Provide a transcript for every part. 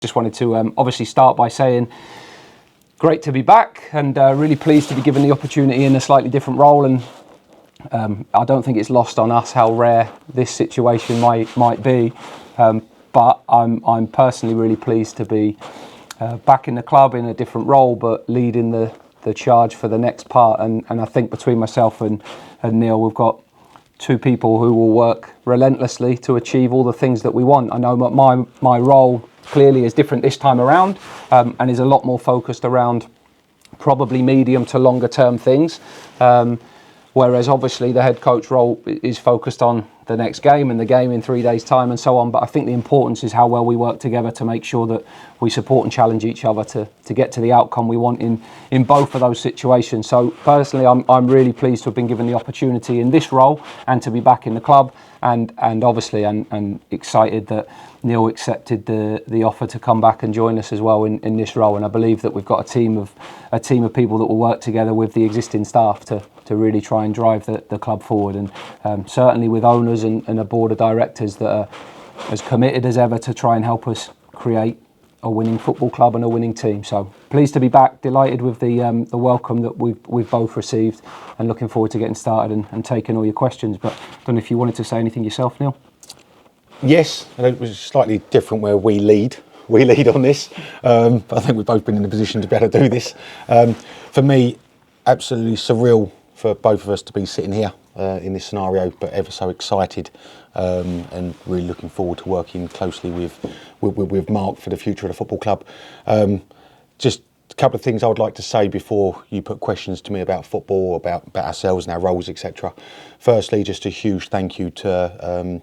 Just wanted to obviously start by saying great to be back and really pleased to be given the opportunity in a slightly different role, and I don't think it's lost on us how rare this situation might be, but I'm personally really pleased to be back in the club in a different role, but leading the charge for the next part, and I think between myself and Neil, we've got two people who will work relentlessly to achieve all the things that we want. I know my role clearly is different this time around, and is a lot more focused around probably medium to longer term things, whereas obviously the head coach role is focused on the next game and the game in 3 days' time and so on. But I think the importance is how well we work together to make sure that we support and challenge each other to get to the outcome we want in both of those situations. So personally, I'm really pleased to have been given the opportunity in this role and to be back in the club, and obviously and excited that Neil accepted the offer to come back and join us as well in this role. And I believe that we've got a team of people that will work together with the existing staff to really try and drive the club forward, and certainly with owners and a board of directors that are as committed as ever to try and help us create a winning football club and a winning team. So pleased to be back, delighted with the welcome that we've both received, and looking forward to getting started and taking all your questions. But I don't know if you wanted to say anything yourself, Neil. Yes, and it was slightly different where we lead on this, but I think we've both been in a position to be able to do this. For me, absolutely surreal for both of us to be sitting here in this scenario, but ever so excited, and really looking forward to working closely with Mark for the future of the football club. Just a couple of things I would like to say before you put questions to me about football, about ourselves and our roles, etc. Firstly, just a huge thank you to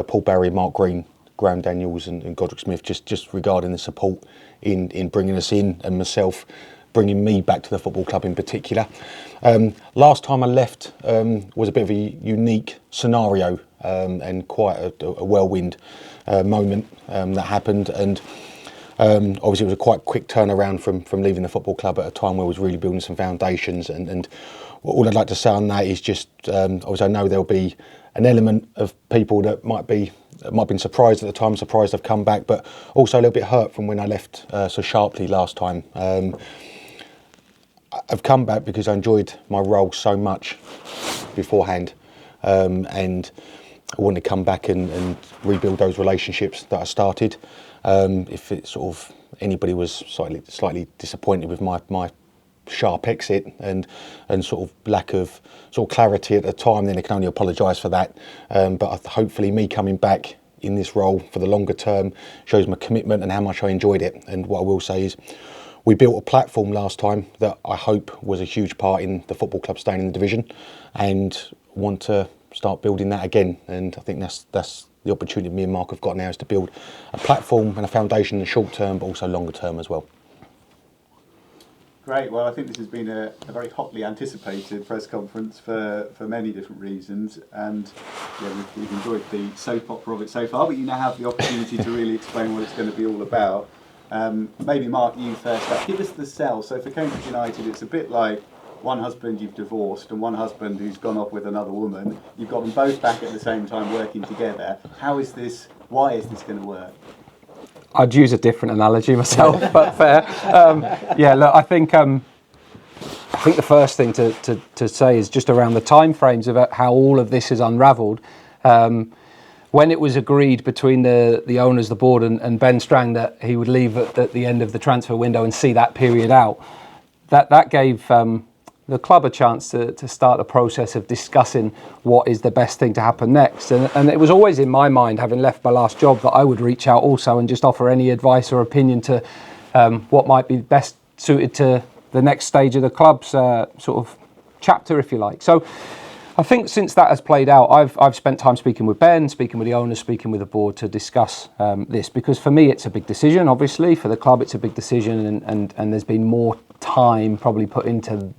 Paul Barry, Mark Green, Graham Daniels and Godric Smith, just regarding the support in bringing us in, and myself bringing me back to the football club in particular. Last time I left was a bit of a unique scenario, and quite a whirlwind moment that happened, and obviously it was a quite quick turnaround from leaving the football club at a time where I was really building some foundations, and all I'd like to say on that is just obviously I know there'll be an element of people that might have been surprised at the time, surprised I've come back, but also a little bit hurt from when I left so sharply last time. I've come back because I enjoyed my role so much beforehand, and I want to come back and rebuild those relationships that I started. If it sort of anybody was slightly disappointed with my sharp exit and sort of lack of sort of clarity at the time, then I can only apologise for that. But hopefully me coming back in this role for the longer term shows my commitment and how much I enjoyed it. And what I will say is, we built a platform last time that I hope was a huge part in the football club staying in the division, and want to start building that again. And I think that's the opportunity me and Mark have got now, is to build a platform and a foundation in the short term, but also longer term as well. Great. Well, I think this has been a very hotly anticipated press conference for many different reasons, and yeah, we've enjoyed the soap opera of it so far, but you now have the opportunity to really explain what it's going to be all about. Maybe Mark, you first up. Give us the sell. So for Cambridge United, it's a bit like one husband you've divorced and one husband who's gone off with another woman. You've got them both back at the same time working together. Why is this going to work? I'd use a different analogy myself, but fair. Yeah, look, I think the first thing to say is just around the timeframes of how all of this has unravelled. When it was agreed between the owners, the board and Ben Strang that he would leave at the end of the transfer window and see that period out, that gave the club a chance to start a process of discussing what is the best thing to happen next. And it was always in my mind, having left my last job, that I would reach out also and just offer any advice or opinion to what might be best suited to the next stage of the club's sort of chapter, if you like. So I think since that has played out, I've spent time speaking with Ben, speaking with the owners, speaking with the board to discuss this, because for me it's a big decision. Obviously for the club it's a big decision, and there's been more time probably put into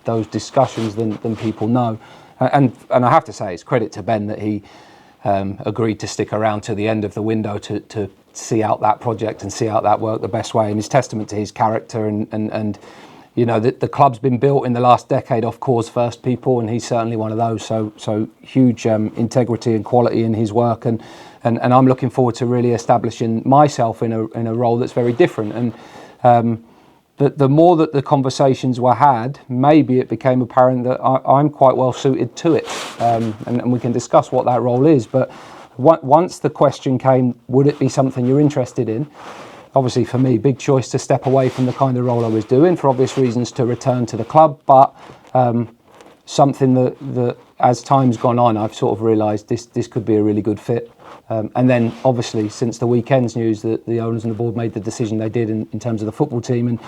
those discussions than people know. And I have to say, it's credit to Ben that he agreed to stick around to the end of the window to see out that project and see out that work the best way, and it's testament to his character and you know, the club's been built in the last decade off cause first people, and he's certainly one of those. So huge integrity and quality in his work, and I'm looking forward to really establishing myself in a role that's very different. And the more that the conversations were had, maybe it became apparent that I'm quite well suited to it, and we can discuss what that role is. But once the question came, would it be something you're interested in? Obviously, for me, big choice to step away from the kind of role I was doing, for obvious reasons, to return to the club. But something that as time's gone on, I've sort of realised this could be a really good fit. And then, obviously, since the weekend's news that the owners and the board made the decision they did in terms of the football team,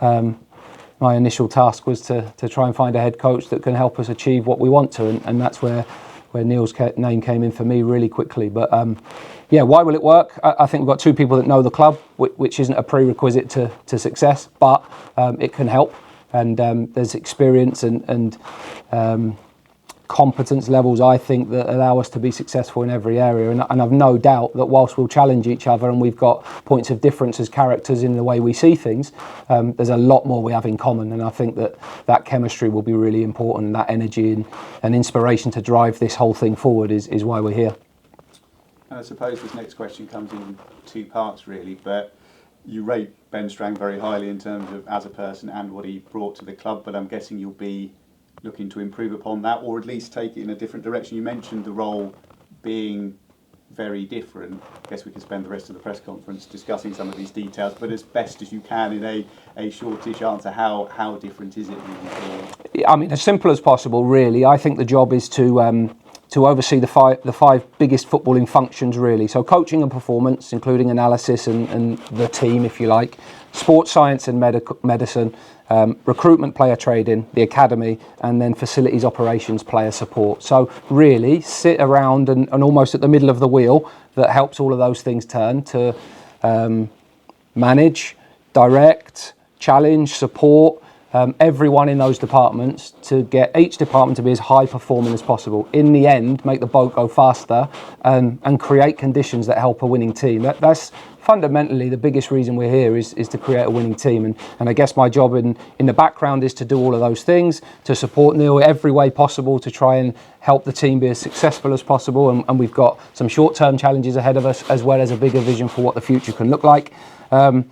and my initial task was to try and find a head coach that can help us achieve what we want to, and that's where Neil's name came in for me really quickly. But yeah, why will it work? I think we've got two people that know the club, which isn't a prerequisite to success, but it can help. And there's experience and competence levels, I think, that allow us to be successful in every area. And I've no doubt that whilst we'll challenge each other and we've got points of difference as characters in the way we see things, there's a lot more we have in common. And I think that chemistry will be really important, and that energy and inspiration to drive this whole thing forward is why we're here. And I suppose this next question comes in two parts, really, but you rate Ben Strang very highly in terms of as a person and what he brought to the club, but I'm guessing you'll be looking to improve upon that, or at least take it in a different direction. You mentioned the role being very different. I guess we could spend the rest of the press conference discussing some of these details, but as best as you can in a shortish answer, how different is it really? I mean, as simple as possible, really. I think the job is to oversee the five biggest footballing functions, really. So coaching and performance, including analysis and the team, if you like, sports science and medicine, recruitment, player trading, the academy, and then facilities, operations, player support. So really sit around and almost at the middle of the wheel that helps all of those things turn to manage, direct, challenge, support, everyone in those departments, to get each department to be as high performing as possible. In the end, make the boat go faster and create conditions that help a winning team. That's fundamentally the biggest reason we're here, is to create a winning team. And I guess my job in the background is to do all of those things, to support Neil every way possible, to try and help the team be as successful as possible. And we've got some short-term challenges ahead of us, as well as a bigger vision for what the future can look like. And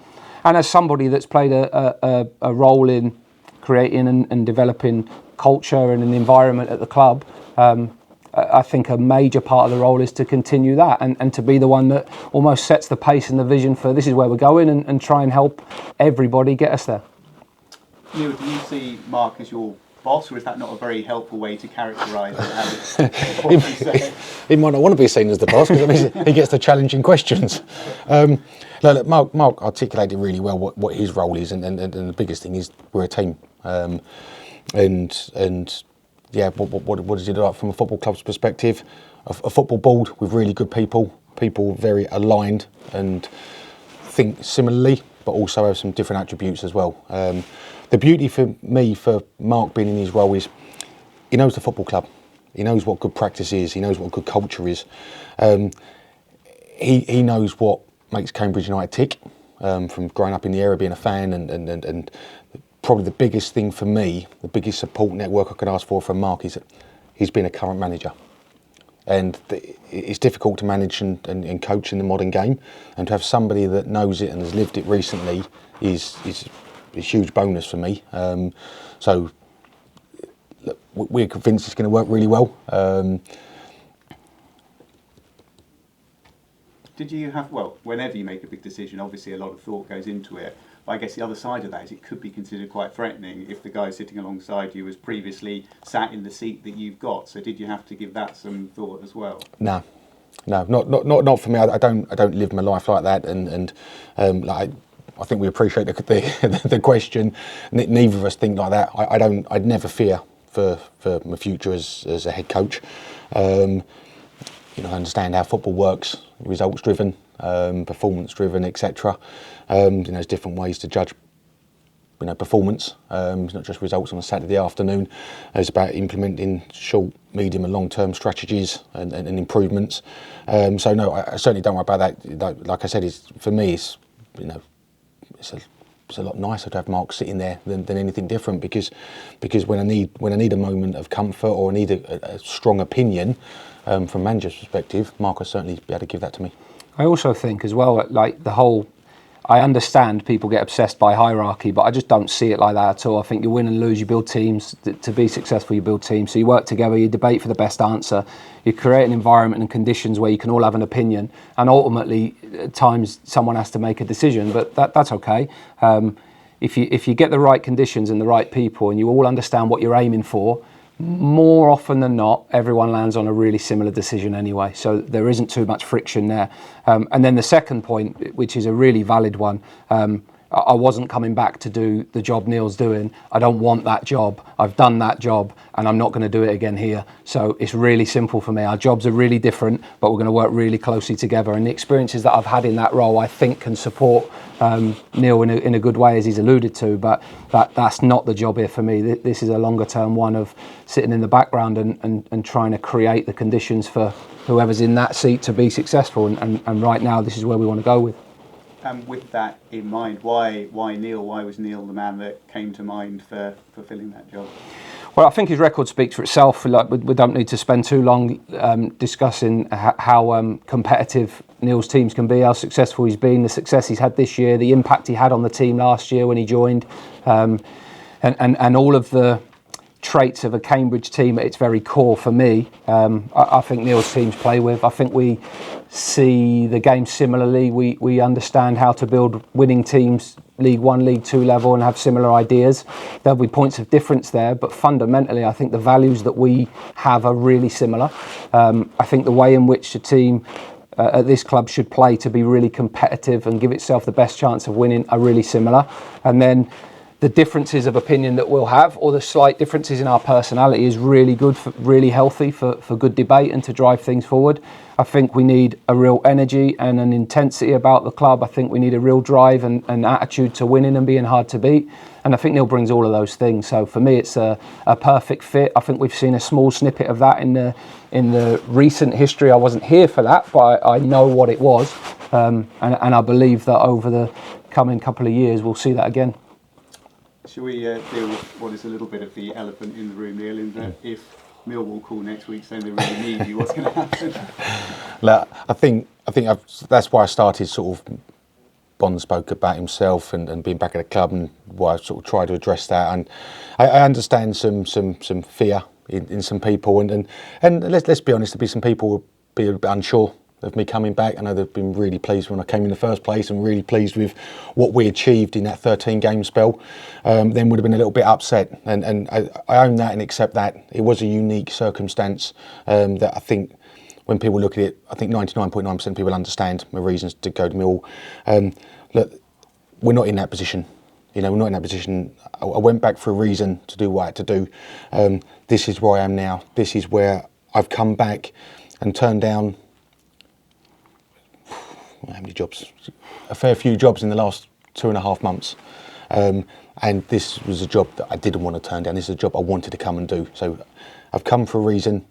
as somebody that's played a role in creating and developing culture and an environment at the club, I think a major part of the role is to continue that and to be the one that almost sets the pace and the vision for this is where we're going, and try and help everybody get us there. Neil, do you see Mark as your boss, or is that not a very helpful way to characterise it? He might not want to be seen as the boss, because that means he gets the challenging questions. Look, Mark articulated really well what his role is, and the biggest thing is we're a team. And yeah, what does it look like from a football club's perspective? A football board with really good people very aligned and think similarly, but also have some different attributes as well. The beauty for me, for Mark being in his role, is he knows the football club. He knows what good practice is. He knows what good culture is. He knows what makes Cambridge United tick, from growing up in the area, being a fan, and probably the biggest thing for me, the biggest support network I could ask for from Mark, is that he's been a current manager. And it's difficult to manage and coach in the modern game, and to have somebody that knows it and has lived it recently is a huge bonus for me. So look, we're convinced it's going to work really well. Did you have, well, whenever you make a big decision, obviously a lot of thought goes into it, but I guess the other side of that is it could be considered quite threatening if the guy sitting alongside you was previously sat in the seat that you've got. So did you have to give that some thought as well? No, not for me. I don't live my life like that, and like, I think we appreciate the question. Neither of us think like that. I'd never fear for my future as a head coach. I understand how football works, results driven, performance driven, etc. There's different ways to judge performance. It's not just results on a Saturday afternoon. It's about implementing short, medium and long-term strategies and improvements. So no, I certainly don't worry about that. Like I said, for me, it's a it's a lot nicer to have Mark sitting there than anything different, because when I need a moment of comfort, or I need a strong opinion from manager's perspective, Mark will certainly be able to give that to me. I also think as well, like I understand people get obsessed by hierarchy, but I just don't see it like that at all. I think you win and lose, you build teams. To be successful, you build teams. So you work together, you debate for the best answer. You create an environment and conditions where you can all have an opinion. And ultimately, at times, someone has to make a decision, but that's okay. If you get the right conditions and the right people, and you all understand what you're aiming for, more often than not, everyone lands on a really similar decision anyway. So there isn't too much friction there. And then the second point, which is a really valid one, I wasn't coming back to do the job Neil's doing. I don't want that job. I've done that job and I'm not going to do it again here. So it's really simple for me. Our jobs are really different, but we're going to work really closely together. And the experiences that I've had in that role, I think, can support Neil in a good way, as he's alluded to. But that's not the job here for me. This is a longer term one of sitting in the background and trying to create the conditions for whoever's in that seat to be successful. And right now, this is where we want to go with. And with that in mind, why Neil? Why was Neil the man that came to mind for fulfilling that job? Well, I think his record speaks for itself. Like, we don't need to spend too long discussing how competitive Neil's teams can be, how successful he's been, the success he's had this year, the impact he had on the team last year when he joined, and all of the traits of a Cambridge team at its very core for me. I think Neil's teams play with. I think we see the game similarly. We understand how to build winning teams, League One, League Two level, and have similar ideas. There'll be points of difference there, but fundamentally I think the values that we have are really similar. I think the way in which a team at this club should play to be really competitive and give itself the best chance of winning are really similar. And then the differences of opinion that we'll have, or the slight differences in our personality, is really good, really healthy for good debate and to drive things forward. I think we need a real energy and an intensity about the club. I think we need a real drive and attitude to winning and being hard to beat. And I think Neil brings all of those things. So for me, it's a perfect fit. I think we've seen a small snippet of that in the recent history. I wasn't here for that, but I know what it was. And I believe that over the coming couple of years, we'll see that again. Shall we deal with what is a little bit of the elephant in the room, Neil, in that if Millwall call next week saying they really need you, what's going to happen? Look, I think that's why I started sort of. Bond spoke about himself and being back at the club, and why I sort of tried to address that. And I understand some fear in some people, and let's be honest, there'll be some people who'll be a bit unsure of me coming back. I know they've been really pleased when I came in the first place, and really pleased with what we achieved in that 13-game spell. Then would have been a little bit upset, and I own that and accept that. It was a unique circumstance that I think when people look at it, I think 99.9% of people understand my reasons to go to Millwall. Look, we're not in that position. You know, we're not in that position. I went back for a reason to do what I had to do. This is where I am now. This is where I've come back and turned down how many jobs? A fair few jobs in the last 2.5 months. And this was a job that I didn't want to turn down. This is a job I wanted to come and do. So I've come for a reason.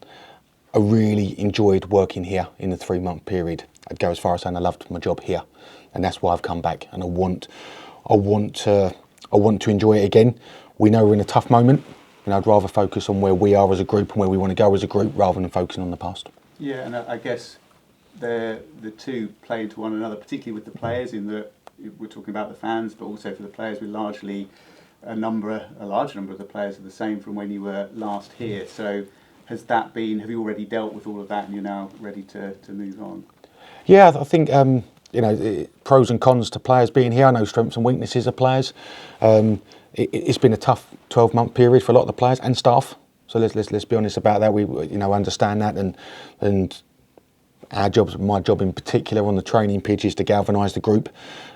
I really enjoyed working here in the 3-month period. I'd go as far as saying I loved my job here, and that's why I've come back. And I want to enjoy it again. We know we're in a tough moment, and I'd rather focus on where we are as a group and where we want to go as a group, rather than focusing on the past. Yeah, and I guess the two play into one another, particularly with the players. In that we're talking about the fans, but also for the players, we're largely a large number of the players are the same from when you were last here. So have you already dealt with all of that and you're now ready to move on? Yeah, I think, pros and cons to players being here. I know strengths and weaknesses of players. It's been a tough 12-month period for a lot of the players and staff. So let's be honest about that. We understand that, and our jobs, my job in particular on the training pitch, is to galvanise the group,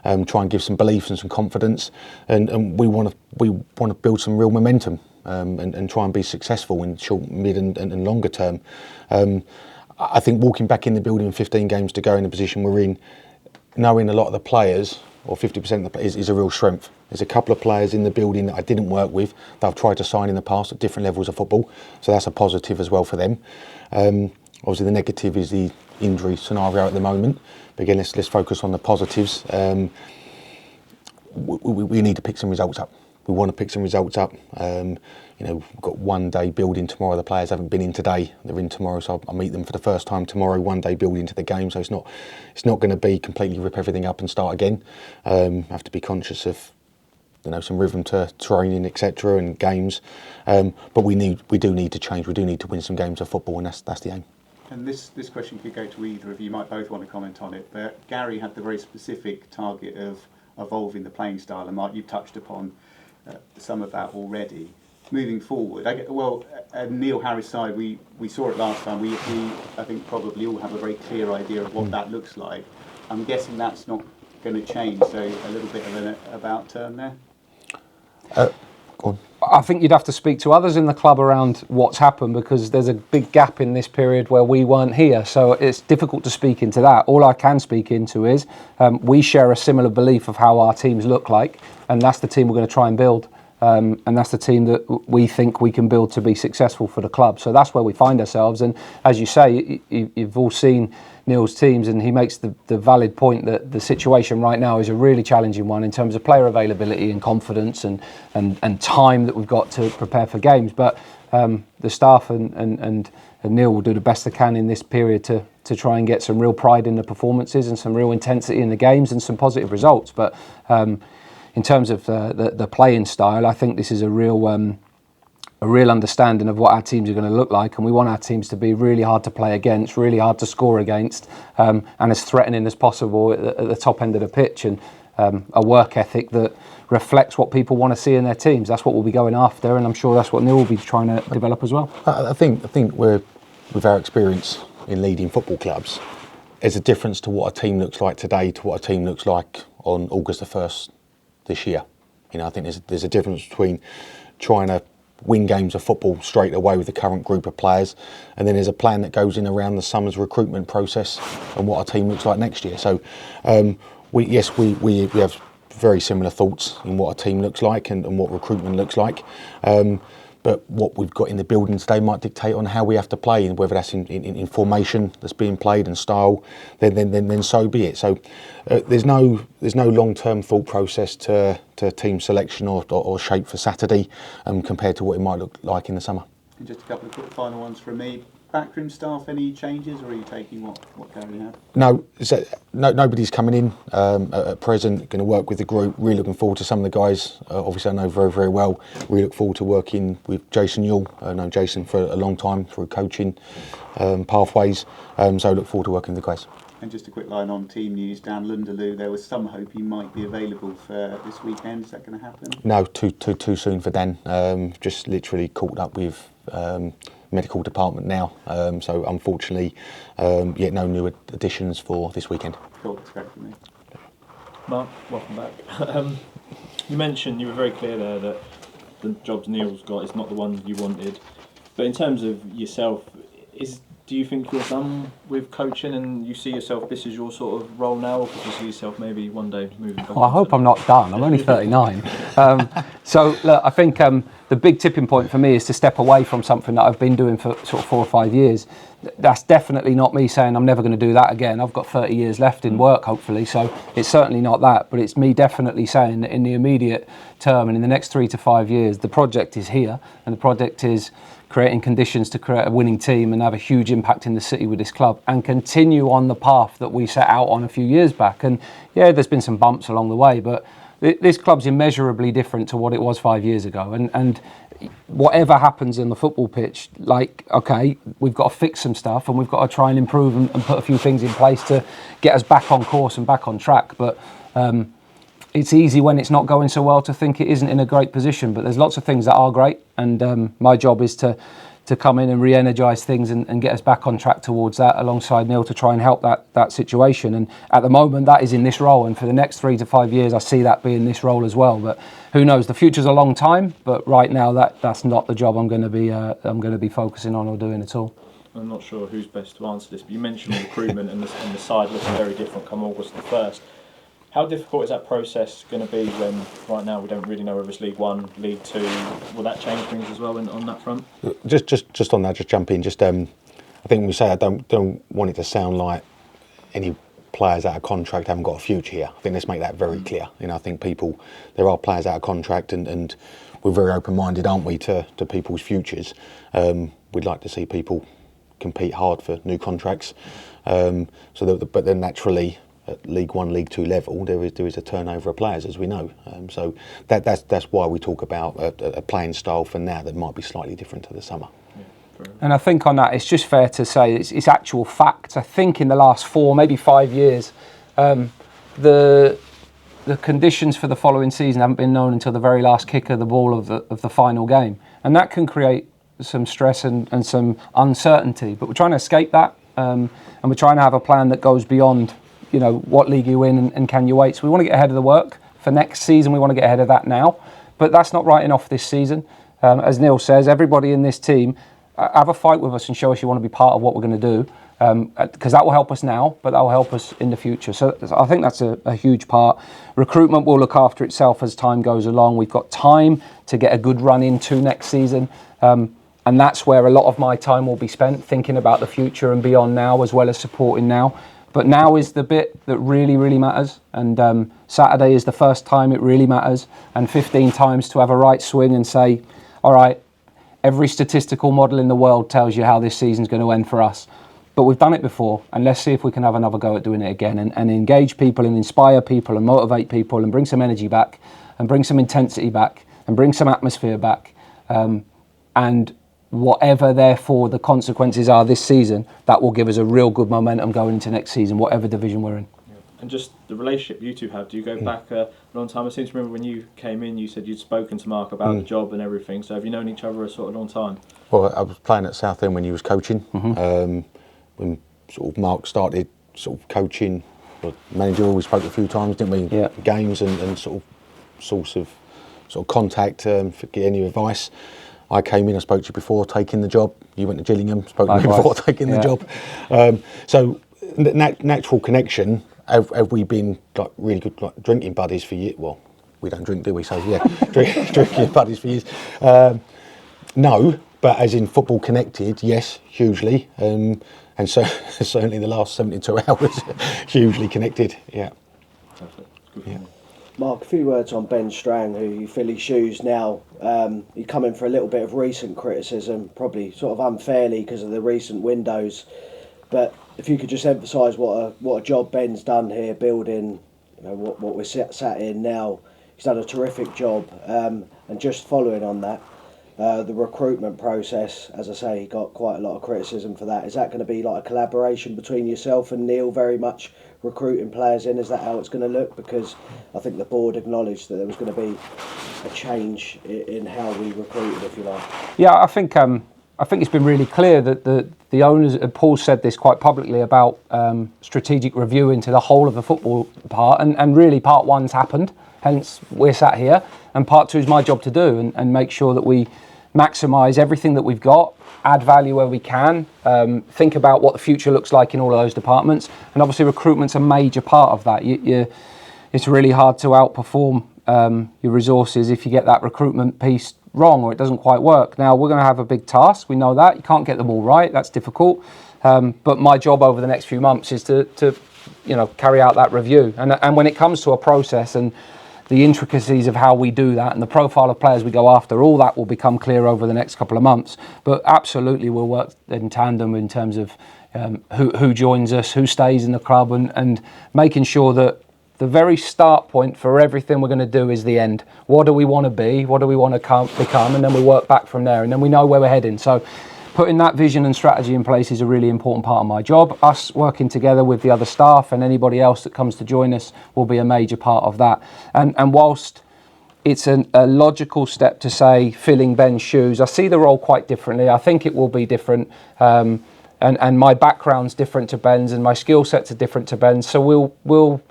try and give some belief and some confidence, and we want to build some real momentum. And try and be successful in short, mid and longer term. I think walking back in the building 15 games to go in the position we're in, knowing a lot of the players, or 50% of the players, is a real strength. There's a couple of players in the building that I didn't work with that I've tried to sign in the past at different levels of football, so that's a positive as well for them. Obviously the negative is the injury scenario at the moment, but again let's focus on the positives. we need to pick some results up. We want to pick some results up. We've got 1 day building tomorrow. The players haven't been in today. They're in tomorrow, so I'll meet them for the first time tomorrow. 1 day building to the game, so it's not going to be completely rip everything up and start again. Have to be conscious of some rhythm to training, etc., and games. But we do need to change. We do need to win some games of football, and that's the aim. And this question could go to either of you. You might both want to comment on it. But Gary had the very specific target of evolving the playing style, and Mark, you've touched upon some of that already. Moving forward, Neil Harris' side, we saw it last time. We I think probably all have a very clear idea of what that looks like. I'm guessing that's not going to change. So a little bit of an about turn there. Go on. I think you'd have to speak to others in the club around what's happened, because there's a big gap in this period where we weren't here. So it's difficult to speak into that. All I can speak into is we share a similar belief of how our teams look like, and that's the team we're going to try and build. And that's the team that we think we can build to be successful for the club. So that's where we find ourselves. And as you say, you've all seen Neil's teams, and he makes the valid point that the situation right now is a really challenging one in terms of player availability and confidence and time that we've got to prepare for games. But the staff and Neil will do the best they can in this period to try and get some real pride in the performances and some real intensity in the games and some positive results. But in terms of the playing style, I think this is a real understanding of what our teams are going to look like, and we want our teams to be really hard to play against, really hard to score against, and as threatening as possible at the top end of the pitch, and a work ethic that reflects what people want to see in their teams. That's what we'll be going after, and I'm sure that's what Neil will be trying to develop as well. I think we're, with our experience in leading football clubs, there's a difference to what a team looks like today to what a team looks like on August the 1st this year. I think there's a difference between trying to win games of football straight away with the current group of players, and then there's a plan that goes in around the summer's recruitment process and what our team looks like next year. So we have very similar thoughts in what a team looks like and what recruitment looks like. But what we've got in the building today might dictate on how we have to play, and whether that's in formation that's being played and style, then so be it. So there's no long-term thought process to team selection or shape for Saturday compared to what it might look like in the summer. And just a couple of quick final ones from me. Backroom staff, any changes, or are you taking what Gary had? No, nobody's coming in at present. Going to work with the group. Really looking forward to some of the guys. Obviously, I know very, very well. We look forward to working with Jason Yule. I've known Jason for a long time through coaching pathways. So look forward to working with the guys. And just a quick line on team news. Dan Lunderloo, there was some hope he might be available for this weekend. Is that going to happen? No, too soon for Dan. Just literally caught up with medical department now. So unfortunately, no new additions for this weekend. Cool, that's great for me. Mark, welcome back. You mentioned, you were very clear there that the jobs Neil's got is not the one you wanted. But in terms of yourself, do you think you're done with coaching and you see yourself, this is your sort of role now, or could you see yourself maybe one day moving back? Well, I hope I'm not done. I'm only 39. So look, I think the big tipping point for me is to step away from something that I've been doing for sort of 4 or 5 years. That's definitely not me saying I'm never going to do that again. I've got 30 years left in work, hopefully, so it's certainly not that. But it's me definitely saying that in the immediate term and in the next 3 to 5 years, the project is here, and the project is creating conditions to create a winning team and have a huge impact in the city with this club and continue on the path that we set out on a few years back. And yeah, there's been some bumps along the way, but this club's immeasurably different to what it was 5 years ago. And whatever happens in the football pitch, okay, we've got to fix some stuff and we've got to try and improve and put a few things in place to get us back on course and back on track. But it's easy when it's not going so well to think it isn't in a great position, but there's lots of things that are great, and my job is to come in and re-energise things and get us back on track towards that alongside Neil to try and help that situation. And at the moment that is in this role, and for the next 3 to 5 years I see that being this role as well. But who knows, the future's a long time, but right now that's not the job I'm going to be focusing on or doing at all. I'm not sure who's best to answer this, but you mentioned recruitment and the side looking very different come August the 1st. How difficult is that process going to be when right now we don't really know whether it's League One, League Two? Will that change things as well on that front? Just on that, just jump in. I think when we say I don't want it to sound like any players out of contract haven't got a future here. I think let's make that very clear. You know, I think there are players out of contract, and we're very open-minded, aren't we, to people's futures. We'd like to see people compete hard for new contracts. But then naturally, at League One, League Two level, there is a turnover of players, as we know. So that's why we talk about a playing style for now that might be slightly different to the summer. And I think on that, it's just fair to say it's actual facts. I think in the last 4, maybe 5 years, the conditions for the following season haven't been known until the very last kick of the ball of the final game, and that can create some stress and some uncertainty. But we're trying to escape that, and we're trying to have a plan that goes beyond, you know, what league you win and can you wait. So we want to get ahead of the work for next season. We want to get ahead of that now, but that's not writing off this season. As Neil says, everybody in this team, have a fight with us and show us you want to be part of what we're going to do, because that will help us now, but that will help us in the future. So I think that's a huge part. Recruitment will look after itself as time goes along. We've got time to get a good run into next season, and that's where a lot of my time will be spent, thinking about the future and beyond now, as well as supporting now. But now is the bit that really, really matters, and Saturday is the first time it really matters, and 15 times to have a right swing and say, all right, every statistical model in the world tells you how this season's going to end for us. But we've done it before, and let's see if we can have another go at doing it again, and engage people and inspire people and motivate people and bring some energy back and bring some intensity back and bring some atmosphere back. And whatever, therefore, the consequences are this season, that will give us a real good momentum going into next season, whatever division we're in. And just the relationship you two have, do you go back a long time? I seem to remember when you came in, you said you'd spoken to Mark about the job and everything. So have you known each other a sort of long time? Well, I was playing at Southend when he was coaching. When sort of Mark started sort of coaching, the manager always spoke a few times, didn't we? Yeah. Games and sort of source of contact for any advice. I came in, I spoke to you before taking the job. You went to Gillingham, spoke to me before taking the job. So natural connection. Have we been like really good like drinking buddies for years? Well, we don't drink, do we? So yeah, drinking buddies for years. No, but as in football connected, yes, hugely. And so certainly the last 72 hours, hugely connected. Yeah. Perfect. Good for Yeah. me. Mark, a few words on Ben Strang, who you fill his shoes now. He come in for a little bit of recent criticism, probably sort of unfairly because of the recent windows. But if you could just emphasise what a job Ben's done here, building, you know, what we're sat in now. He's done a terrific job, and just following on that, the recruitment process, as I say, he got quite a lot of criticism for that. Is that going to be like a collaboration between yourself and Neil, very much recruiting players in? Is that how it's going to look? Because I think the board acknowledged that there was going to be a change in how we recruited, if you like. Yeah, I think it's been really clear that the owners, and Paul said this quite publicly about strategic review into the whole of the football part, and really part one's happened, hence we're sat here, and part two is my job to do, and make sure that we maximise everything that we've got, add value where we can, think about what the future looks like in all of those departments, and obviously recruitment's a major part of that. It's really hard to outperform your resources if you get that recruitment piece wrong or it doesn't quite work. Now, we're going to have a big task. We know that. You can't get them all right. That's difficult. But my job over the next few months is to carry out that review. And when it comes to a process and the intricacies of how we do that and the profile of players we go after, all that will become clear over the next couple of months. But absolutely we'll work in tandem in terms of who joins us, who stays in the club, and making sure that the very start point for everything we're going to do is the end. What do we want to be? What do we want to become? And then we work back from there, and then we know where we're heading. So putting that vision and strategy in place is a really important part of my job. Us working together with the other staff and anybody else that comes to join us will be a major part of that. And whilst it's a logical step to say filling Ben's shoes, I see the role quite differently. I think it will be different. And my background's different to Ben's, and my skill sets are different to Ben's. So we'll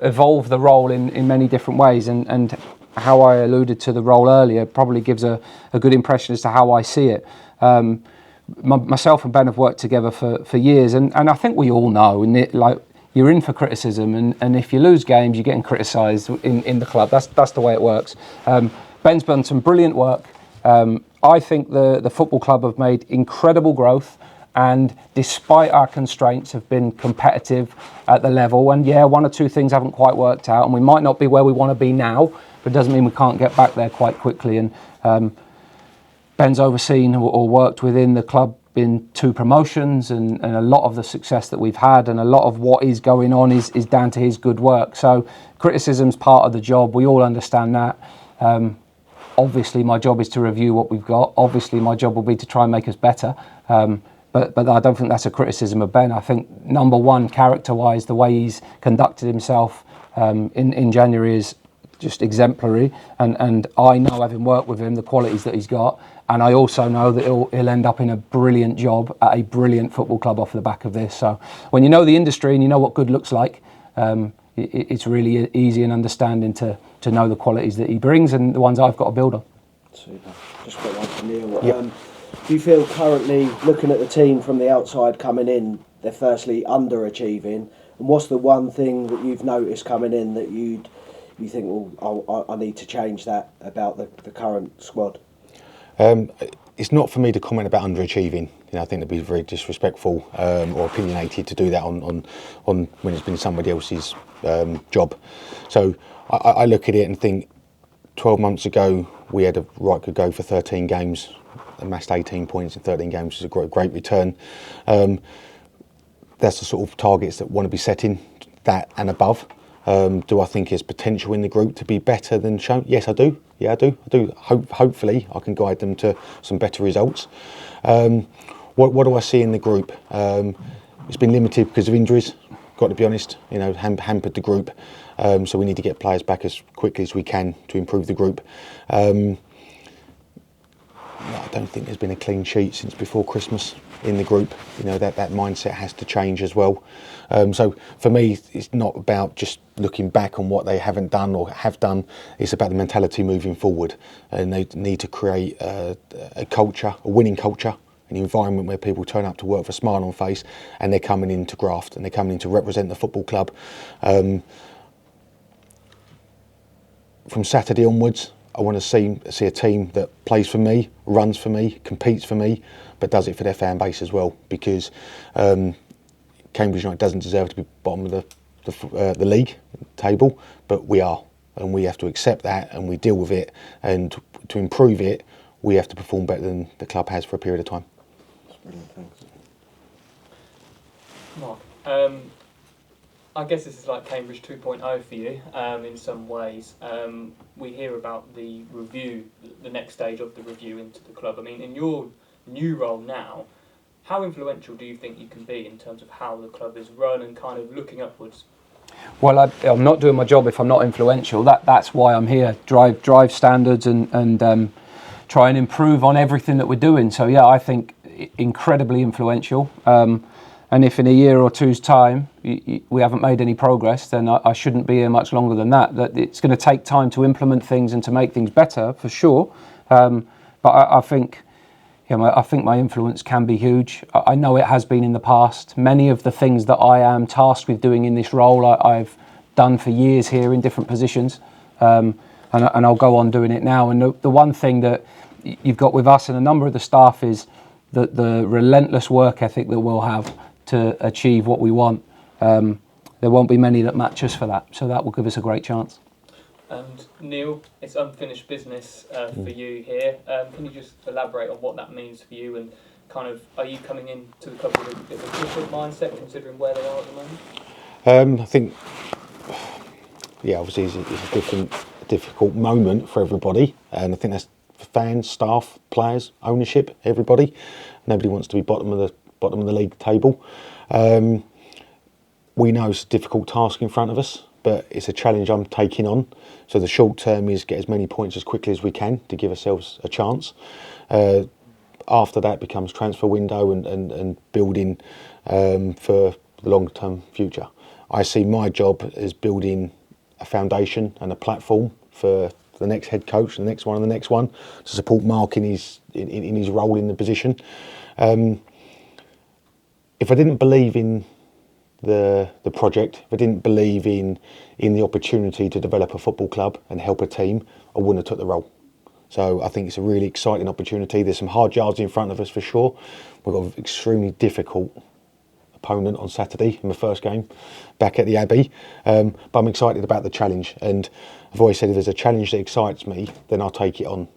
evolve the role in many different ways, and how I alluded to the role earlier probably gives a good impression as to how I see it. Myself and Ben have worked together for years, and I think we all know, like, you're in for criticism, and if you lose games, you're getting criticised in the club. That's the way it works. Ben's done some brilliant work. I think the football club have made incredible growth, and despite our constraints have been competitive at the level. And yeah, one or two things haven't quite worked out, and we might not be where we want to be now, but it doesn't mean we can't get back there quite quickly. And Ben's overseen or worked within the club in 2 promotions, and a lot of the success that we've had and a lot of what is going on is down to his good work. So criticism's part of the job. We all understand that. Obviously, my job is to review what we've got. Obviously, my job will be to try and make us better. But I don't think that's a criticism of Ben. I think, number one, character-wise, the way he's conducted himself in January is just exemplary. And I know, having worked with him, the qualities that he's got. And I also know that he'll end up in a brilliant job at a brilliant football club off the back of this. So when you know the industry and you know what good looks like, it's really easy and understanding to know the qualities that he brings and the ones I've got to build on. Super. Just got one from Neil. Yep. Do you feel currently, looking at the team from the outside coming in, they're firstly underachieving? And what's the one thing that you've noticed coming in that you think, well, I need to change that about the current squad? It's not for me to comment about underachieving. I think it'd be very disrespectful or opinionated to do that on when it's been somebody else's job. So I look at it and think 12 months ago we had a right to go for 13 games, amassed 18 points in 13 games, which is a great return. That's the sort of targets that want to be setting, that and above. Do I think there's potential in the group to be better than shown? Yes, I do. Yeah, I do. Hopefully, I can guide them to some better results. What do I see in the group? It's been limited because of injuries. Got to be honest, hampered the group. So we need to get players back as quickly as we can to improve the group. I don't think there's been a clean sheet since before Christmas in the group. That mindset has to change as well. So for me, it's not about just looking back on what they haven't done or have done. It's about the mentality moving forward, and they need to create a culture, a winning culture, an environment where people turn up to work with a smile on face, and they're coming in to graft and they're coming in to represent the football club. From Saturday onwards, I want to see a team that plays for me, runs for me, competes for me, but does it for their fan base as well. Because Cambridge United doesn't deserve to be bottom of the league table, but we are, and we have to accept that, and we deal with it. And to improve it, we have to perform better than the club has for a period of time. That's brilliant, thanks. Mark, I guess this is like Cambridge 2.0 for you in some ways. We hear about the review, the next stage of the review into the club. I mean, in your new role now, how influential do you think you can be in terms of how the club is run and kind of looking upwards? Well, I'm not doing my job if I'm not influential. That's why I'm here. Drive standards and try and improve on everything that we're doing. So yeah, I think incredibly influential. And if in a year or two's time we haven't made any progress, then I shouldn't be here much longer than that. That it's going to take time to implement things and to make things better, for sure. But I think, I think my influence can be huge. I know it has been in the past. Many of the things that I am tasked with doing in this role, I've done for years here in different positions, and I'll go on doing it now. And the one thing that you've got with us and a number of the staff is that the relentless work ethic that we'll have to achieve what we want. There won't be many that match us for that, so that will give us a great chance. And Neil, it's unfinished business for you here. Can you just elaborate on what that means for you, and kind of, are you coming into the club with a bit of a different mindset considering where they are at the moment? I think, obviously it's a difficult moment for everybody, and I think that's for fans, staff, players, ownership, everybody. Nobody wants to be bottom of the league table. We know it's a difficult task in front of us, but it's a challenge I'm taking on. So the short term is get as many points as quickly as we can to give ourselves a chance. After that becomes transfer window and building for the long-term future. I see my job as building a foundation and a platform for the next head coach, the next one and the next one, to support Mark in his role in the position. If I didn't believe in the project, if I didn't believe in the opportunity to develop a football club and help a team, I wouldn't have took the role. So I think it's a really exciting opportunity. There's some hard yards in front of us for sure. We've got an extremely difficult opponent on Saturday in the first game back at the Abbey, but I'm excited about the challenge, and I've always said if there's a challenge that excites me, then I'll take it on,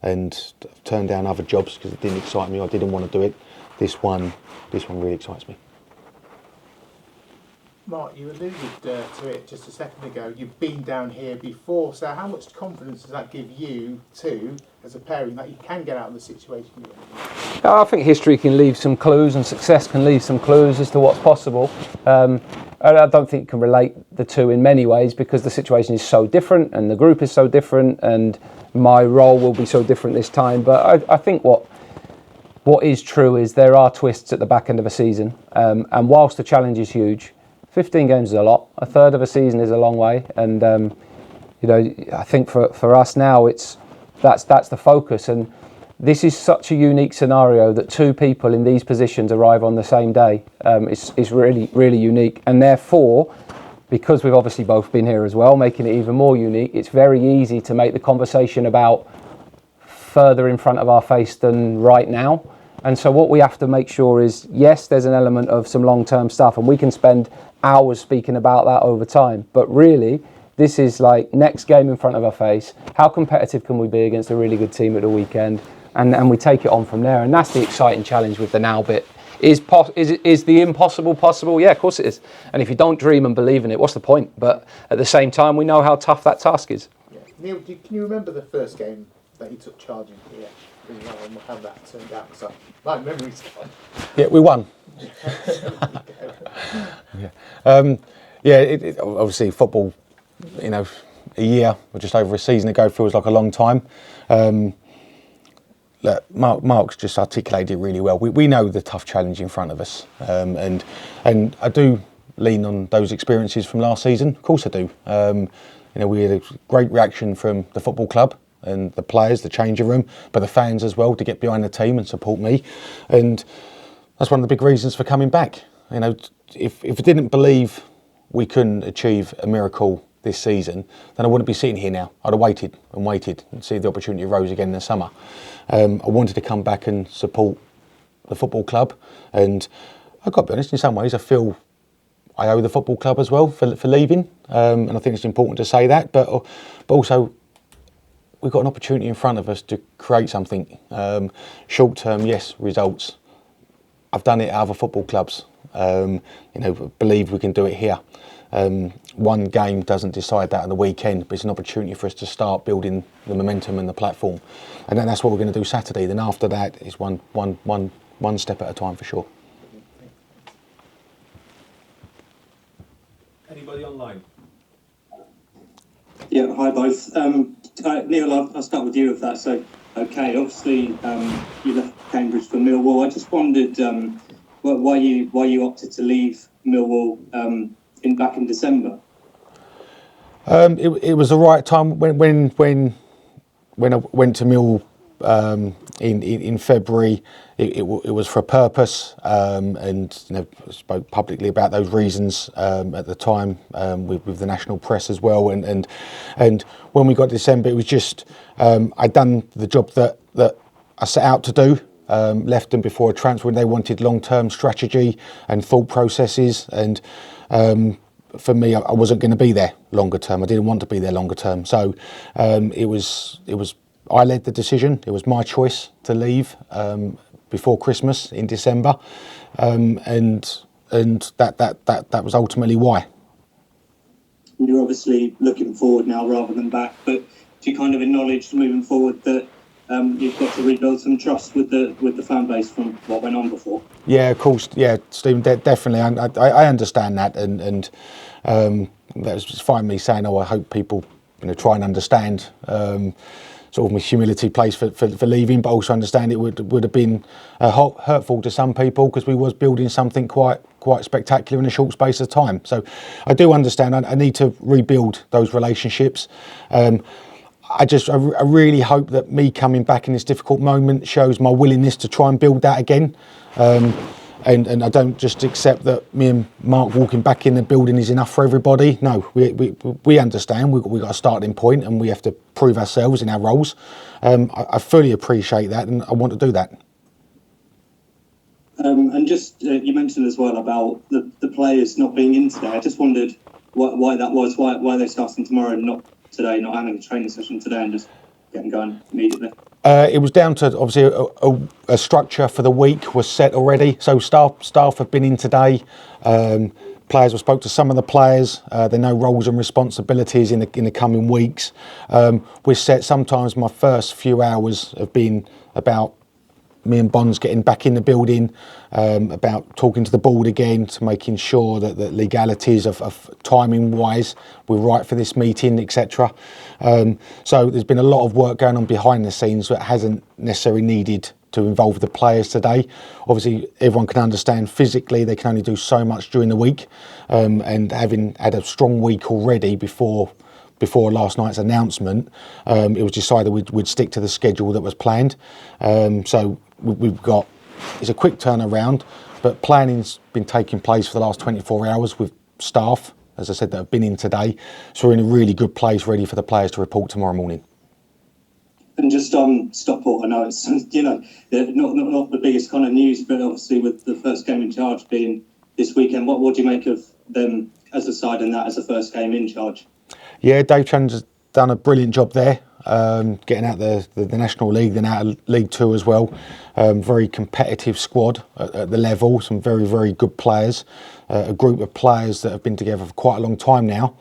and turn down other jobs because it didn't excite me, I didn't want to do it. This one really excites me. Mark, you alluded to it just a second ago. You've been down here before, so how much confidence does that give you too, as a pairing, that you can get out of the situation you're in? I think history can leave some clues, and success can leave some clues as to what's possible. I don't think you can relate the two in many ways because the situation is so different and the group is so different and my role will be so different this time. But I think what is true is there are twists at the back end of a season, and whilst the challenge is huge, 15 games is a lot. A third of a season is a long way, and I think for us now that's the focus. And this is such a unique scenario that two people in these positions arrive on the same day. It's really, really unique, and therefore, because we've obviously both been here as well, making it even more unique, it's very easy to make the conversation about further in front of our face than right now. And so what we have to make sure is, yes, there's an element of some long-term stuff, and we can spend hours speaking about that over time. But really, this is like next game in front of our face. How competitive can we be against a really good team at the weekend? And we take it on from there. And that's the exciting challenge with the now bit. Is the impossible possible? Yeah, of course it is. And if you don't dream and believe in it, what's the point? But at the same time, we know how tough that task is. Yeah. Neil, can you remember the first game that you took charge in here? How that turned out? So my memory's gone. Yeah, we won. Obviously football, a year or just over a season ago feels like a long time. Look, Mark's just articulated it really well. We know the tough challenge in front of us, and I do lean on those experiences from last season. Of course I do. We had a great reaction from the football club and the players, the changing room, but the fans as well, to get behind the team and support me. And that's one of the big reasons for coming back. If I didn't believe we couldn't achieve a miracle this season, then I wouldn't be sitting here now. I'd have waited and see the opportunity arose again in the summer. I wanted to come back and support the football club, and I've got to be honest, in some ways I feel I owe the football club as well for leaving, and I think it's important to say that, but also we've got an opportunity in front of us to create something. Short term, yes, results. I've done it at other football clubs. Believe we can do it here. One game doesn't decide that on the weekend, but it's an opportunity for us to start building the momentum and the platform. And then that's what we're going to do Saturday. Then after that is one step at a time for sure. Anybody online? Yeah, hi both. Neil, I'll start with you if that's okay. Obviously, you left Cambridge for Millwall. I just wondered why you opted to leave Millwall back in December. It was the right time when I went to Millwall in February. It was for a purpose, and spoke publicly about those reasons at the time with the national press as well. And when we got to December, it was just I'd done the job that I set out to do. Left them before a transfer when they wanted long-term strategy and thought processes, and for me, I wasn't going to be there longer term. I didn't want to be there longer term. So it was I led the decision. It was my choice to leave before Christmas in December, and that was ultimately why. You're obviously looking forward now rather than back, but do you kind of acknowledge moving forward that you've got to rebuild some trust with the fan base from what went on before? Yeah, of course. Yeah, Stephen, definitely. I understand that, and that was just fine me saying, I hope people try and understand sort of my humility place for leaving, but also understand it would have been hurtful to some people because we was building something quite spectacular in a short space of time. So I do understand. I need to rebuild those relationships. I really hope that me coming back in this difficult moment shows my willingness to try and build that again. and I don't just accept that me and Mark walking back in the building is enough for everybody. No, we understand we've got a starting point and we have to prove ourselves in our roles. I fully appreciate that and I want to do that. And just you mentioned as well about the players not being in today. I just wondered why that was. Why they're starting tomorrow and not today, not having a training session today and just getting going immediately. It was down to obviously a structure for the week was set already. So staff have been in today. Players, we spoke to some of the players. They know roles and responsibilities in the coming weeks. We're set. Sometimes my first few hours have been about me and Bonds getting back in the building, about talking to the board again, to making sure that the legalities of timing wise we're right for this meeting, etc. So there's been a lot of work going on behind the scenes that hasn't necessarily needed to involve the players today. Obviously everyone can understand physically they can only do so much during the week, and having had a strong week already before last night's announcement, it was decided we'd stick to the schedule that was planned. So we've got, it's a quick turnaround, but planning's been taking place for the last 24 hours with staff, as I said, that have been in today. So we're in a really good place, ready for the players to report tomorrow morning. And just on Stockport, I know it's not the biggest kind of news, but obviously with the first game in charge being this weekend, what do you make of them as a side and that as the first game in charge? Yeah, Dave Chandler's has done a brilliant job there, getting out the National League, then out of League Two as well. Very competitive squad at the level, some very, very good players, a group of players that have been together for quite a long time now,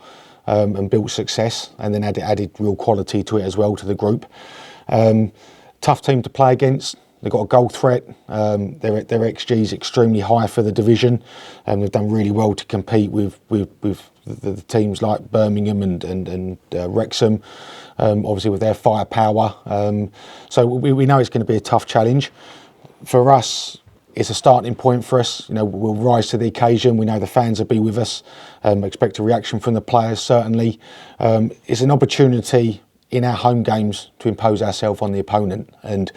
and built success, and then added real quality to it as well, to the group. Tough team to play against. They've got a goal threat. Their XG is extremely high for the division, and they've done really well to compete with the teams like Birmingham and Wrexham, obviously with their firepower. So we know it's going to be a tough challenge. For us, it's a starting point for us. You know, we'll rise to the occasion. We know the fans will be with us. Expect a reaction from the players, certainly. It's an opportunity in our home games to impose ourselves on the opponent, and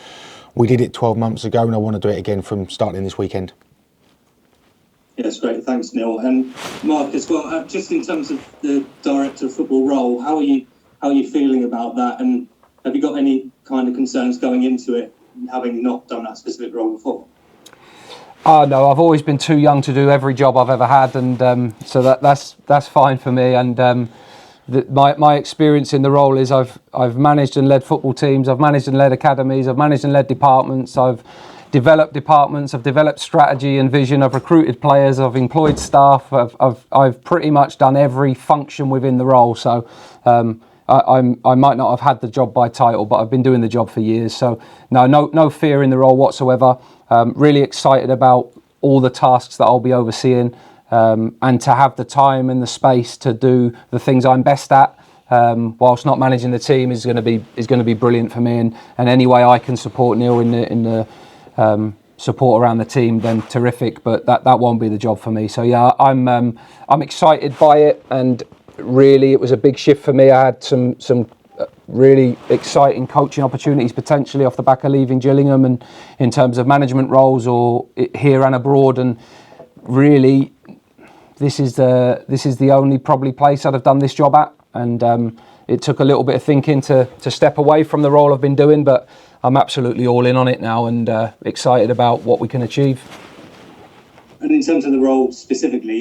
we did it 12 months ago, and I want to do it again from starting this weekend. Yeah, that's great. Thanks, Neil. And Mark as well, just in terms of the director of football role, how are you feeling about that? And have you got any kind of concerns going into it, having not done that specific role before? No, I've always been too young to do every job I've ever had, and so that's fine for me. And my experience in the role is I've managed and led football teams, I've managed and led academies, I've managed and led departments, I've developed departments, I've developed strategy and vision, I've recruited players, I've employed staff, I've pretty much done every function within the role. So I might not have had the job by title, but I've been doing the job for years. So no fear in the role whatsoever. Really excited about all the tasks that I'll be overseeing, and to have the time and the space to do the things I'm best at, whilst not managing the team, is going to be brilliant for me. And any way I can support Neil in the support around the team, then terrific. But that won't be the job for me. So yeah, I'm excited by it, and really it was a big shift for me. I had some really exciting coaching opportunities potentially off the back of leaving Gillingham, and in terms of management roles or here and abroad, and really this is the only probably place I'd have done this job at, and it took a little bit of thinking to step away from the role I've been doing, but I'm absolutely all in on it now, and excited about what we can achieve. And in terms of the role specifically,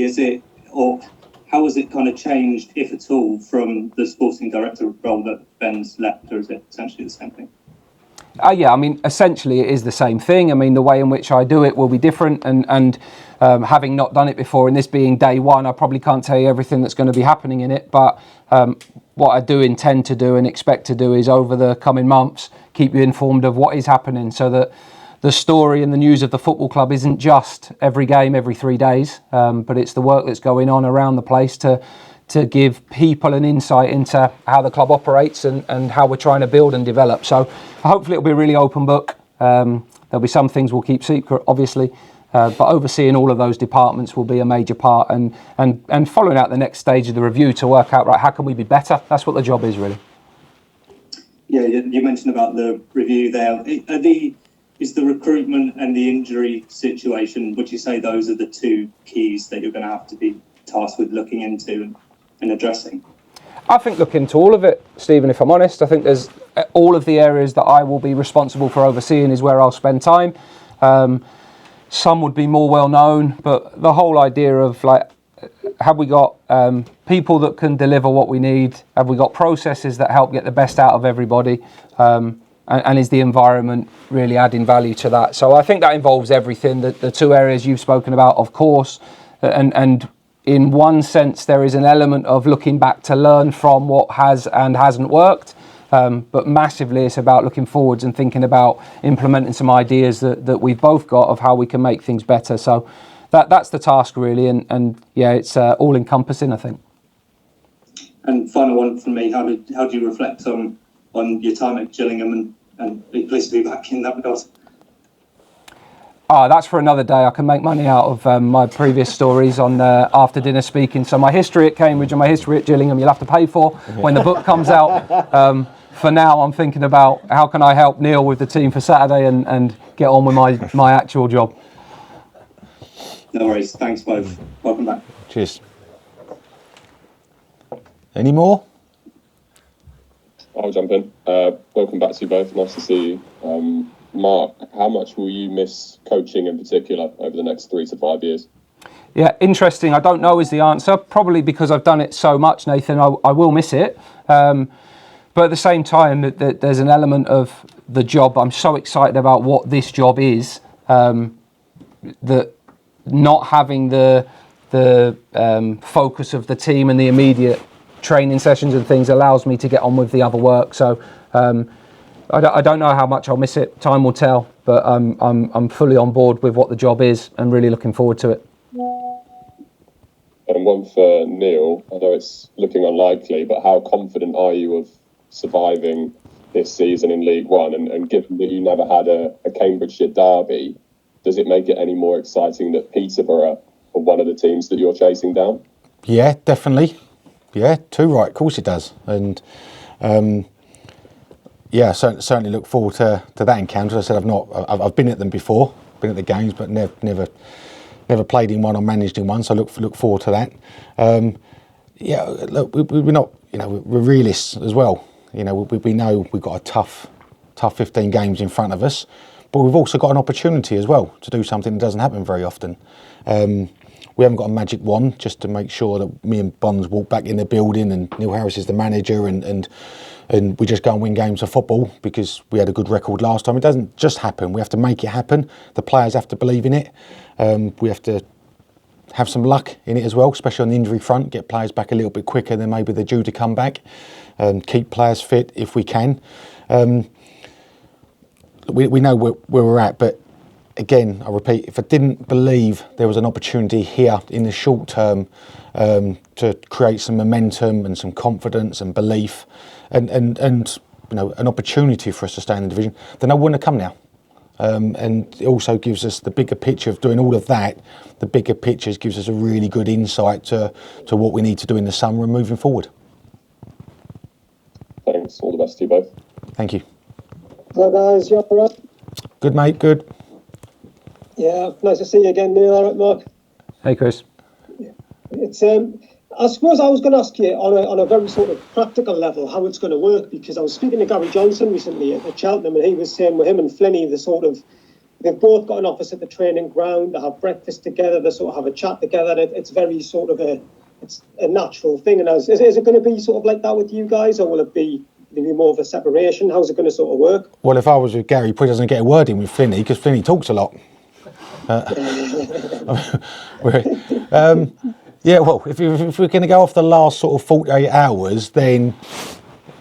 how has it kind of changed, if at all, from the sporting director role that Ben's left, or is it essentially the same thing? Yeah, I mean, essentially it is the same thing. I mean, the way in which I do it will be different, and having not done it before, and this being day one, I probably can't tell you everything that's going to be happening in it, but what I do intend to do and expect to do is, over the coming months, keep you informed of what is happening, so that the story and the news of the football club isn't just every game, every 3 days, but it's the work that's going on around the place to give people an insight into how the club operates and how we're trying to build and develop. So hopefully it'll be a really open book. There'll be some things we'll keep secret, obviously, but overseeing all of those departments will be a major part, and following out the next stage of the review to work out, right, how can we be better? That's what the job is, really. Yeah, you mentioned about the review there. is the recruitment and the injury situation, would you say those are the two keys that you're going to have to be tasked with looking into and addressing? I think look into all of it, Stephen, if I'm honest. I think there's all of the areas that I will be responsible for overseeing is where I'll spend time. Some would be more well known, but the whole idea of like, have we got people that can deliver what we need? Have we got processes that help get the best out of everybody? And is the environment really adding value to that? So I think that involves everything. The two areas you've spoken about, of course, and in one sense there is an element of looking back to learn from what has and hasn't worked. But massively it's about looking forwards and thinking about implementing some ideas that we've both got of how we can make things better. So that's the task really, and yeah, it's all encompassing, I think. And final one from me, how do you reflect on your time at Gillingham and be pleased to be back in that regard? That's for another day. I can make money out of my previous stories on after dinner speaking. So my history at Cambridge and my history at Gillingham you'll have to pay for when the book comes out. For now, I'm thinking about how can I help Neil with the team for Saturday and get on with my actual job. No worries. Thanks both. Welcome back. Cheers. Any more? I'll jump in. Welcome back to you both. Nice to see you. Mark, how much will you miss coaching in particular over the next 3 to 5 years? Yeah, interesting. I don't know is the answer. Probably because I've done it so much, Nathan, I will miss it. But at the same time, there's an element of the job. I'm so excited about what this job is, that not having the focus of the team and the immediate training sessions and things allows me to get on with the other work. So I don't know how much I'll miss it. Time will tell. But I'm fully on board with what the job is and really looking forward to it. And one for Neil. I know it's looking unlikely, but how confident are you of surviving this season in League One? And given that you never had a Cambridgeshire derby, does it make it any more exciting that Peterborough are one of the teams that you're chasing down? Yeah, definitely. Yeah, too right. Of course it does. And yeah, certainly look forward to that encounter. As I said, I've been at them before, been at the games, but never played in one or managed in one. So look forward to that. Yeah, look, we're not, we're realists as well. We know we've got a tough 15 games in front of us, but we've also got an opportunity as well to do something that doesn't happen very often. We haven't got a magic wand just to make sure that me and Bonds walk back in the building and Neil Harris is the manager and we just go and win games of football because we had a good record last time. It doesn't just happen. We have to make it happen. The players have to believe in it. We have to have some luck in it as well, especially on the injury front, get players back a little bit quicker than maybe they're due to come back, keep players fit if we can. We know where we're at, but again, I repeat, if I didn't believe there was an opportunity here in the short term to create some momentum and some confidence and belief and an opportunity for us to stay in the division, then I wouldn't have come now. And it also gives us the bigger picture of doing all of that. The bigger picture gives us a really good insight to what we need to do in the summer and moving forward. Thanks. All the best to you both. Thank you. Hi guys, you all right? Good, mate. Good. Yeah, nice to see you again, Neil. All right, Mark? Hey, Chris. It's I suppose I was going to ask you on a very sort of practical level how it's going to work, because I was speaking to Gary Johnson recently at Cheltenham, and he was saying with him and Flinney, they've both got an office at the training ground, they have breakfast together, they sort of have a chat together. It's very sort of a natural thing. And is it going to be sort of like that with you guys, or will it be maybe more of a separation? How's it going to sort of work? Well, if I was with Gary, he probably doesn't get a word in with Flinney because Flinney talks a lot. Yeah, well, if we're going to go off the last sort of 48 hours, then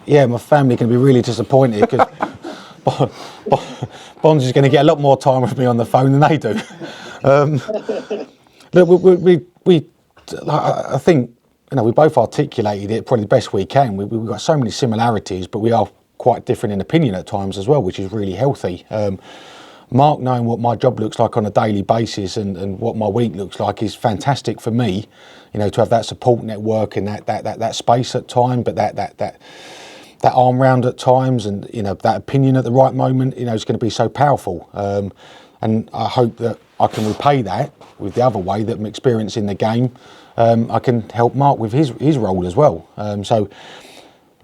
yeah, my family can be really disappointed because Bonds is going to get a lot more time with me on the phone than they do. Look, I think we both articulated it probably the best we can. We've got so many similarities, but we are quite different in opinion at times as well, which is really healthy. Mark knowing what my job looks like on a daily basis and what my week looks like is fantastic for me, to have that support network and that space at time, but that that arm round at times, and that opinion at the right moment, is going to be so powerful. And I hope that I can repay that with the other way that I'm experiencing the game. I can help Mark with his role as well. So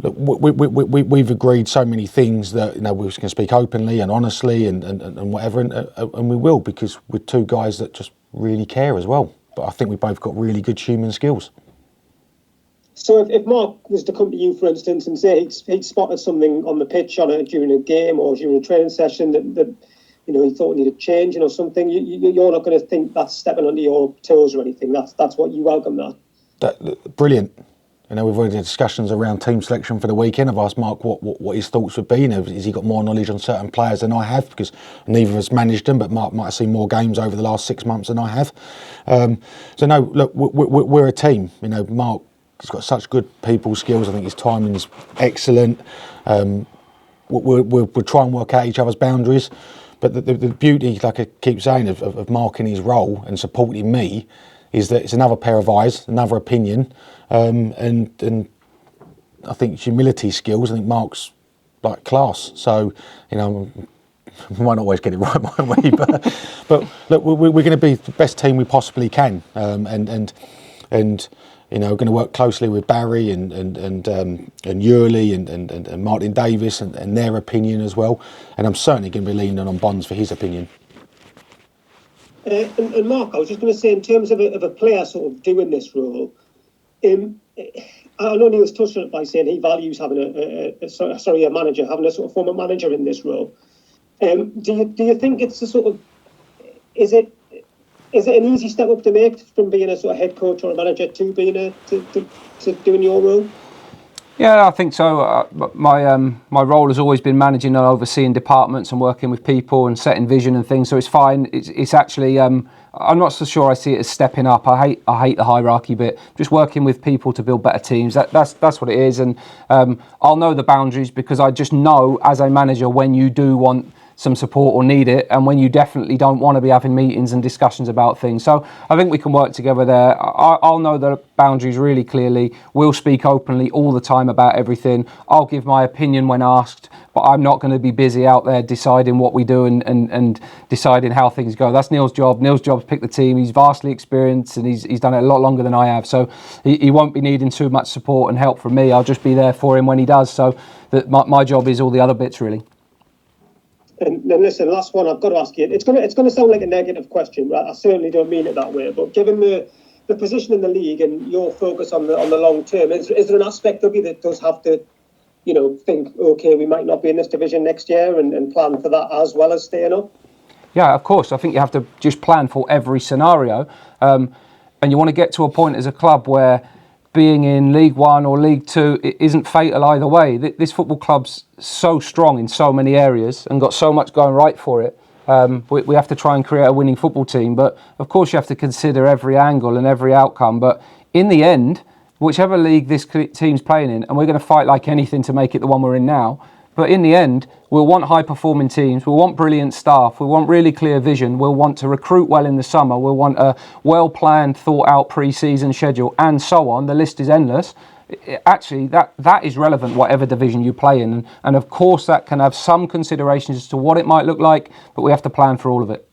look, we've agreed so many things that we're going to speak openly and honestly and whatever, and we will, because we're two guys that just really care as well. But I think we both got really good human skills. So if Mark was to come to you, for instance, and say he'd spotted something on the pitch during a game or during a training session that he thought needed changing or something, you're not going to think that's stepping onto your toes or anything. That's what you welcome that. Brilliant. We've already had discussions around team selection for the weekend. I've asked Mark what his thoughts would be. Has he got more knowledge on certain players than I have? Because neither of us managed them, but Mark might have seen more games over the last 6 months than I have. So no, look, we're a team. Mark has got such good people skills. I think his timing is excellent. We'll try and work out each other's boundaries. But the beauty, like I keep saying, of Mark in his role and supporting me is that it's another pair of eyes, another opinion, and I think humility skills. I think Mark's like class. So, we might not always get it right my way, but look, we're going to be the best team we possibly can, and we're going to work closely with Barry and Yurley and Martin Davis and their opinion as well. And I'm certainly going to be leaning on Bonds for his opinion. And Mark, I was just going to say, in terms of a player sort of doing this role, I know Neil's touched on it by saying he values having a manager, having a sort of former manager in this role. Do you think it's a sort of, is it an easy step up to make from being a sort of head coach or a manager to being to doing your role? Yeah, I think so. My role has always been managing and overseeing departments and working with people and setting vision and things. So it's fine. It's actually I'm not so sure I see it as stepping up. I hate the hierarchy bit. Just working with people to build better teams. That's what it is. And I'll know the boundaries, because I just know as a manager when you do want some support or need it, and when you definitely don't want to be having meetings and discussions about things. So I think we can work together there. I'll know the boundaries really clearly. We'll speak openly all the time about everything. I'll give my opinion when asked, but I'm not going to be busy out there deciding what we do and deciding how things go. That's Neil's job. Neil's job is pick the team. He's vastly experienced and he's done it a lot longer than I have. So he won't be needing too much support and help from me. I'll just be there for him when he does. So that my job is all the other bits really. And listen, last one I've got to ask you. It's going to sound like a negative question, right? I certainly don't mean it that way. But given the position in the league and your focus on the long term, is there an aspect of you that does have to, think, okay, we might not be in this division next year, and plan for that as well as staying up? Yeah, of course. I think you have to just plan for every scenario, and you want to get to a point as a club where being in League One or League Two, it isn't fatal either way. This football club's so strong in so many areas and got so much going right for it. We have to try and create a winning football team, but of course you have to consider every angle and every outcome. But in the end, whichever league this team's playing in, and we're going to fight like anything to make it the one we're in now, but in the end, we'll want high-performing teams, we'll want brilliant staff, we'll want really clear vision, we'll want to recruit well in the summer, we'll want a well-planned, thought-out pre-season schedule, and so on. The list is endless. Actually, that is relevant whatever division you play in. And of course, that can have some considerations as to what it might look like, but we have to plan for all of it.